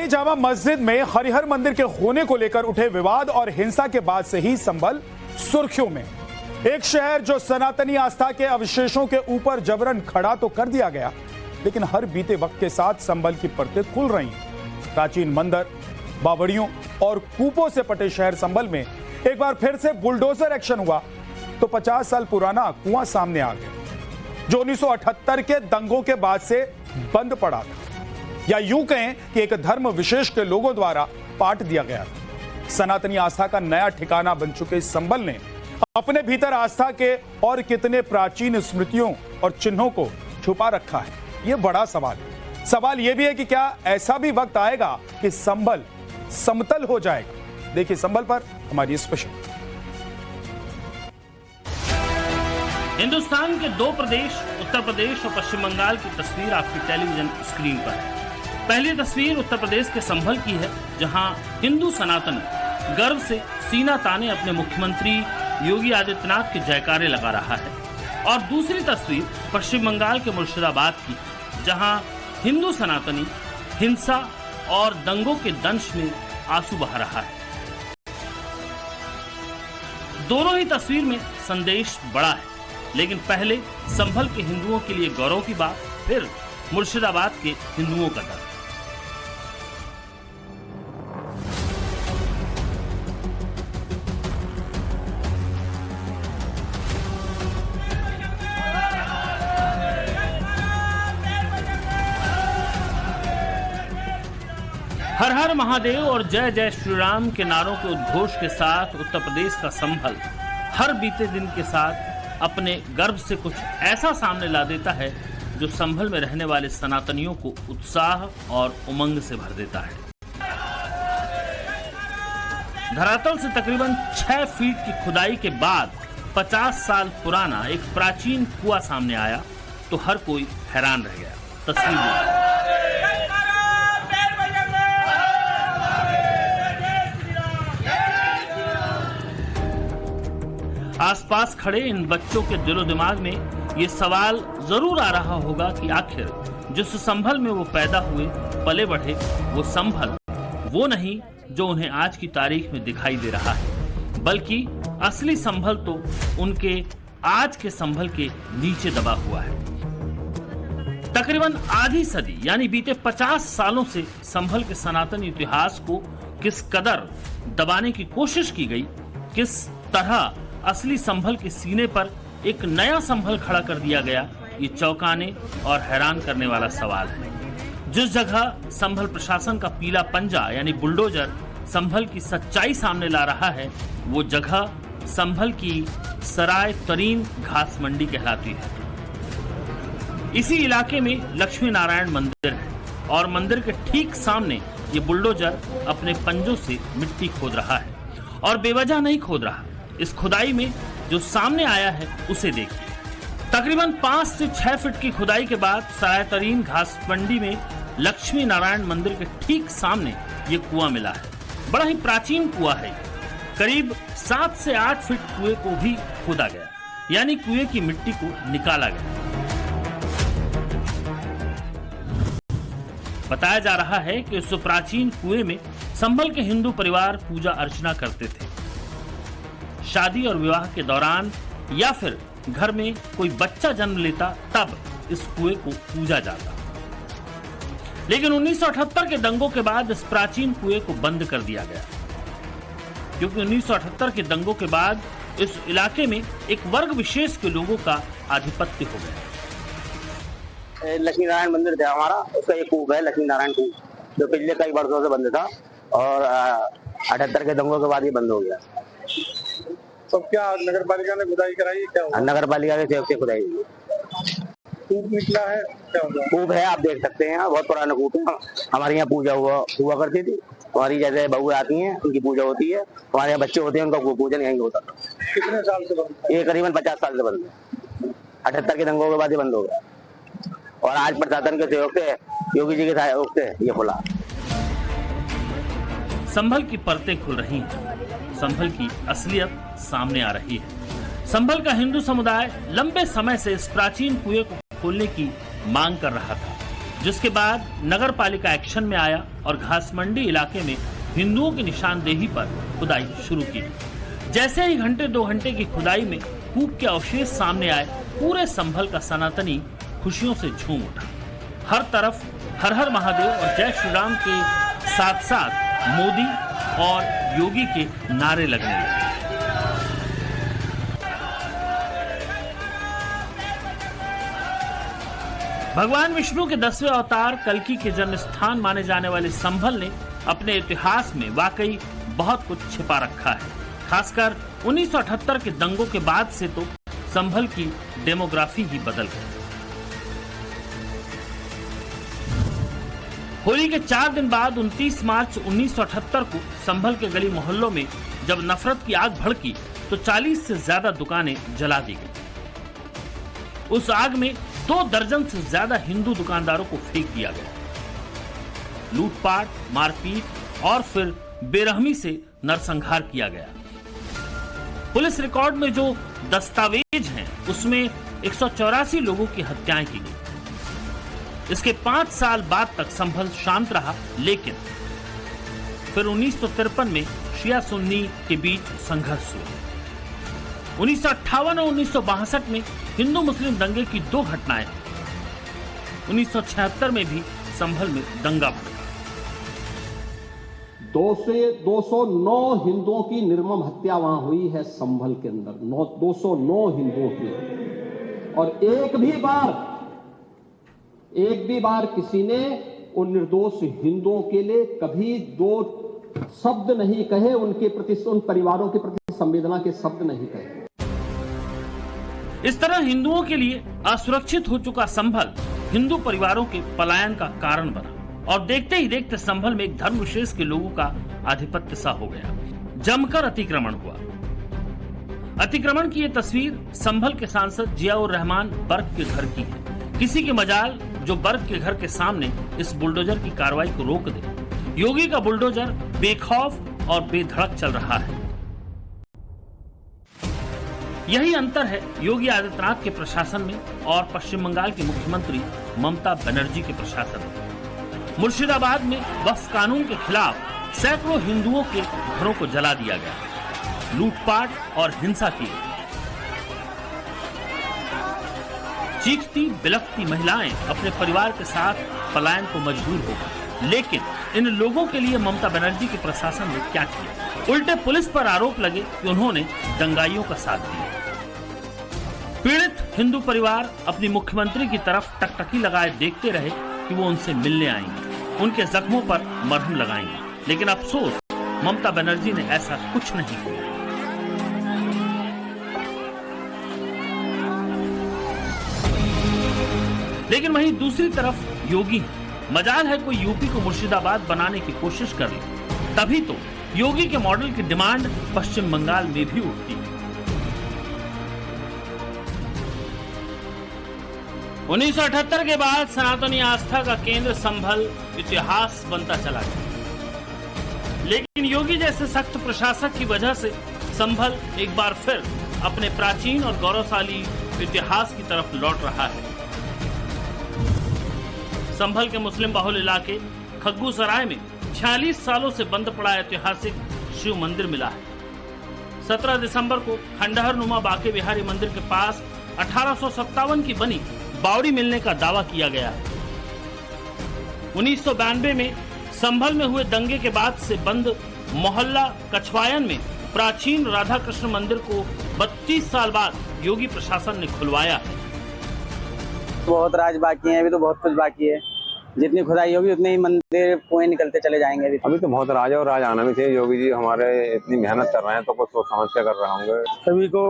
वहीं जामा मस्जिद में हरिहर मंदिर के होने को लेकर उठे विवाद और हिंसा के बाद से ही संभल सुर्खियों में। एक शहर जो सनातनी आस्था के अवशेषों के ऊपर जबरन खड़ा तो कर दिया गया, लेकिन हर बीते वक्त के साथ संभल की परतें खुल रही। प्राचीन मंदिर, बावड़ियों और कूपों से पटे शहर संभल में एक बार फिर से बुलडोजर एक्शन हुआ तो 50 साल पुराना कुआं सामने आ गया, जो 1978 के दंगों के बाद से बंद पड़ा था, या यूं कहें कि एक धर्म विशेष के लोगों द्वारा पाट दिया गया था। सनातनी आस्था का नया ठिकाना बन चुके इस संभल ने अपने भीतर आस्था के और कितने प्राचीन स्मृतियों और चिन्हों को छुपा रखा है, यह बड़ा सवाल है। सवाल यह भी है कि क्या ऐसा भी वक्त आएगा कि संभल समतल हो जाएगा। देखिए संभल पर हमारी स्पेशल। हिंदुस्तान के दो प्रदेश उत्तर प्रदेश और पश्चिम बंगाल की तस्वीर आपकी टेलीविजन स्क्रीन पर है। पहली तस्वीर उत्तर प्रदेश के संभल की है, जहां हिंदू सनातनी गर्व से सीना ताने अपने मुख्यमंत्री योगी आदित्यनाथ के जयकारे लगा रहा है। और दूसरी तस्वीर पश्चिम बंगाल के मुर्शिदाबाद की, जहां हिंदू सनातनी हिंसा और दंगों के दंश में आंसू बहा रहा है। दोनों ही तस्वीर में संदेश बड़ा है, लेकिन पहले संभल के हिंदुओं के लिए गौरव की बात, फिर मुर्शिदाबाद के हिंदुओं का दर्द। हर हर महादेव और जय जय श्री राम के नारों के उद्घोष के साथ उत्तर प्रदेश का संभल हर बीते दिन के साथ अपने गर्व से कुछ ऐसा सामने ला देता है जो संभल में रहने वाले सनातनियों को उत्साह और उमंग से भर देता है। धरातल से तकरीबन 6 फीट की खुदाई के बाद 50 साल पुराना एक प्राचीन कुआं सामने आया तो हर कोई हैरान रह गया। तस्वीर आसपास खड़े इन बच्चों के दिलो दिमाग में ये सवाल जरूर आ रहा होगा कि आखिर जिस संभल में वो पैदा हुए पले बढ़े, वो संभल वो नहीं जो उन्हें आज की तारीख में दिखाई दे रहा है, बल्कि असली संभल तो उनके आज के संभल के नीचे दबा हुआ है। तकरीबन आधी सदी यानी बीते 50 सालों से संभल के सनातन इतिहास को किस कदर दबाने की कोशिश की गई, किस तरह असली संभल के सीने पर एक नया संभल खड़ा कर दिया गया, ये चौंकाने और हैरान करने वाला सवाल है। जिस जगह संभल प्रशासन का पीला पंजा यानी बुलडोजर संभल की सच्चाई सामने ला रहा है, वो जगह संभल की सराय तरीन घास मंडी कहलाती है। इसी इलाके में लक्ष्मी नारायण मंदिर है और मंदिर के ठीक सामने ये बुलडोजर अपने पंजों से मिट्टी खोद रहा है, और बेवजह नहीं खोद रहा। इस खुदाई में जो सामने आया है उसे देखिए। तकरीबन 5 से 6 फीट की खुदाई के बाद सराय तरीन घास मंडी में लक्ष्मी नारायण मंदिर के ठीक सामने ये कुआं मिला है। बड़ा ही प्राचीन कुआं है। करीब 7 से 8 फीट कुएं को भी खोदा गया, यानी कुएं की मिट्टी को निकाला गया। बताया जा रहा है कि इस प्राचीन कुएं में संभल के हिंदू परिवार पूजा अर्चना करते थे। शादी और विवाह के दौरान या फिर घर में कोई बच्चा जन्म लेता तब इस कुएं को पूजा जाता। लेकिन 1978 के दंगों के बाद इस प्राचीन कुएं को बंद कर दिया गया, क्योंकि 1978 के दंगों के बाद इस इलाके में एक वर्ग विशेष के लोगों का आधिपत्य हो गया। लक्ष्मी नारायण मंदिर था हमारा, उसका एक कूप है लक्ष्मी नारायण कूप, जो पिछले कई वर्षों से बंद था और 78 के दंगों के बाद ये बंद हो गया। तो क्या नगर पालिका ने खुदाई कराई? क्या नगर पालिका के सहयोग से खुदाई कूप निकला है? क्या होगा? कूप है, आप देख सकते हैं, बहुत पुराना कूप है। हमारे यहाँ पूजा हुआ करती थी। हमारी जैसे बहुएं आती हैं उनकी पूजा होती है, हमारे यहाँ बच्चे होते हैं उनका पूजन यहीं होता था। कितने साल से बंद? ये करीबन 50 साल से बंद है। 78 के दंगों के बाद ये बंद हो गया और आज प्रशासन के सहयोग से, योगी जी के सहयोग से ये खुला। संभल की परतें खुल रही हैं, संभल की असलियत सामने आ रही है। संभल का हिंदू समुदाय लंबे समय से इस प्राचीन कुएं को खोलने की मांग कर रहा था। जिसके बाद नगर पालिका एक्शन में आया और घासमंडी इलाके में हिंदुओं की निशानदेही पर खुदाई शुरू की। जैसे ही घंटे 2 घंटे की खुदाई में कूप के अवशेष सामने आए, पूरे संभल का सनातनी खुशियों से झूम उठा। हर तरफ हर हर महादेव और जय श्री राम के साथ साथ मोदी और योगी के नारे लगने लगे। भगवान विष्णु के 10वें अवतार कल्कि के जन्म स्थान माने जाने वाले संभल ने अपने इतिहास में वाकई बहुत कुछ छिपा रखा है। खासकर 1978 के दंगों के बाद से तो संभल की डेमोग्राफी ही बदल गई। होली के 4 दिन बाद 29 मार्च 1978 को संभल के गली मोहल्लों में जब नफरत की आग भड़की तो 40 से ज्यादा दुकानें जला दी गई। उस आग में 2 दर्जन से ज्यादा हिंदू दुकानदारों को फेंक दिया गया। लूटपाट, मारपीट और फिर बेरहमी से नरसंहार किया गया। पुलिस रिकॉर्ड में जो दस्तावेज हैं, उसमें 184 लोगों की हत्याएं की गई। इसके 5 साल बाद तक संभल शांत रहा, लेकिन फिर 1953 में शिया सुन्नी के बीच संघर्ष हुआ। 1958 और 1962 में हिंदू मुस्लिम दंगे की 2 घटनाएं। 1976 में भी संभल में दंगा भड़का। 209 हिंदुओं की निर्मम हत्या वहां हुई है संभल के अंदर, 209 हिंदुओं की। और एक भी बार किसी ने उन निर्दोष हिंदुओं के लिए कभी 2 शब्द नहीं कहे, उनके प्रति, उन परिवारों के प्रति संवेदना के शब्द नहीं कहे। इस तरह हिंदुओं के लिए असुरक्षित हो चुका संभल हिंदू परिवारों के पलायन का कारण बना और देखते ही देखते संभल में एक धर्म विशेष के लोगों का आधिपत्य सा हो गया। जमकर अतिक्रमण हुआ। अतिक्रमण की ये तस्वीर संभल के सांसद जियाउर रहमान बर्क के घर की है। किसी की मजाल जो बर्क के घर के सामने इस बुलडोजर की कार्रवाई को रोक दे। योगी का बुलडोजर बेखौफ और बेधड़क चल रहा है। यही अंतर है योगी आदित्यनाथ के प्रशासन में और पश्चिम बंगाल की मुख्यमंत्री ममता बनर्जी के प्रशासन में। मुर्शिदाबाद में वक्फ कानून के खिलाफ सैकड़ों हिंदुओं के घरों को जला दिया गया। लूटपाट और हिंसा की गई। चीखती बिलखती महिलाएं अपने परिवार के साथ पलायन को मजबूर हो गई। लेकिन इन लोगों के लिए ममता बनर्जी के प्रशासन ने क्या किया? उल्टे पुलिस पर आरोप लगे कि उन्होंने दंगाइयों का साथ दिया। पीड़ित हिंदू परिवार अपनी मुख्यमंत्री की तरफ टकटकी लगाए देखते रहे कि वो उनसे मिलने आएंगे, उनके जख्मों पर मरहम लगाएंगे। लेकिन अफसोस, ममता बनर्जी ने ऐसा कुछ नहीं किया। लेकिन वहीं दूसरी तरफ योगी मजाल है कोई यूपी को मुर्शिदाबाद बनाने की कोशिश कर ले, तभी तो योगी के मॉडल की डिमांड पश्चिम बंगाल में भी उठती है। 1978 के बाद सनातनी आस्था का केंद्र संभल इतिहास बनता चला गया। लेकिन योगी जैसे सख्त प्रशासक की वजह से संभल एक बार फिर अपने प्राचीन और गौरवशाली इतिहास की तरफ लौट रहा है। संभल के मुस्लिम बहुल इलाके खग्गू सराय में 46 सालों से बंद पड़ा ऐतिहासिक शिव मंदिर मिला है। 17 दिसंबर को खंडहर नुमा बांके बिहारी मंदिर के पास 1857 की बनी बावड़ी मिलने का दावा किया गया है। 1992 में संभल में हुए दंगे के बाद से बंद मोहल्ला कछवायन में प्राचीन राधा कृष्ण मंदिर को 32 साल बाद योगी प्रशासन ने खुलवाया है। बहुत राज बाकी है, अभी तो बहुत कुछ बाकी है। जितनी खुदाई होगी उतने ही मंदिर कुएं निकलते चले जाएंगे। अभी तो बहुत राज और राज आना भी चाहिए। योगी जी हमारे इतनी मेहनत कर रहे हैं तो कुछ सोच समझ के कर रहे होंगे। सभी को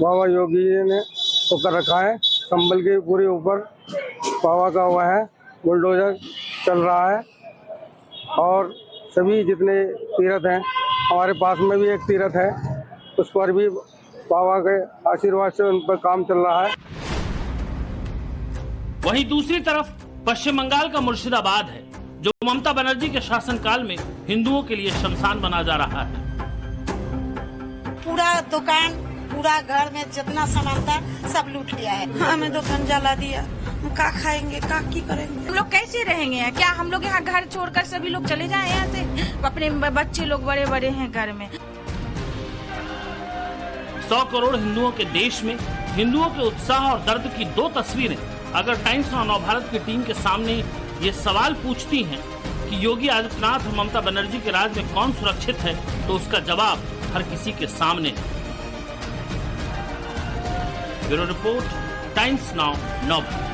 बाबा योगी जी ने तो कर रखा है। संभल के पूरे ऊपर बाबा का हुआ है, बुलडोजर चल रहा है और सभी जितने तीर्थ हैं, हमारे पास में भी एक तीर्थ है, उस पर भी बाबा के आशीर्वाद से उन पर काम चल रहा है। वहीं दूसरी तरफ पश्चिम बंगाल का मुर्शिदाबाद है, जो ममता बनर्जी के शासनकाल में हिंदुओं के लिए शमशान बना जा रहा है। पूरा दुकान, पूरा घर में जितना सामान था सब लूट लिया है। हमें दुकान जला दिया, हम का खाएंगे, का की करेंगे, हम लोग कैसे रहेंगे? क्या हम लोग यहाँ घर छोड़कर सभी लोग चले जाए यहाँ से? अपने बच्चे लोग बड़े बड़े हैं घर में। 100 करोड़ हिंदुओं के देश में हिंदुओं के उत्साह और दर्द की दो तस्वीरें अगर टाइम्स नाउ नवभारत की टीम के सामने ये सवाल पूछती हैं कि योगी आदित्यनाथ और ममता बनर्जी के राज में कौन सुरक्षित है, तो उसका जवाब हर किसी के सामने है। Bureau report, times now Navbharat.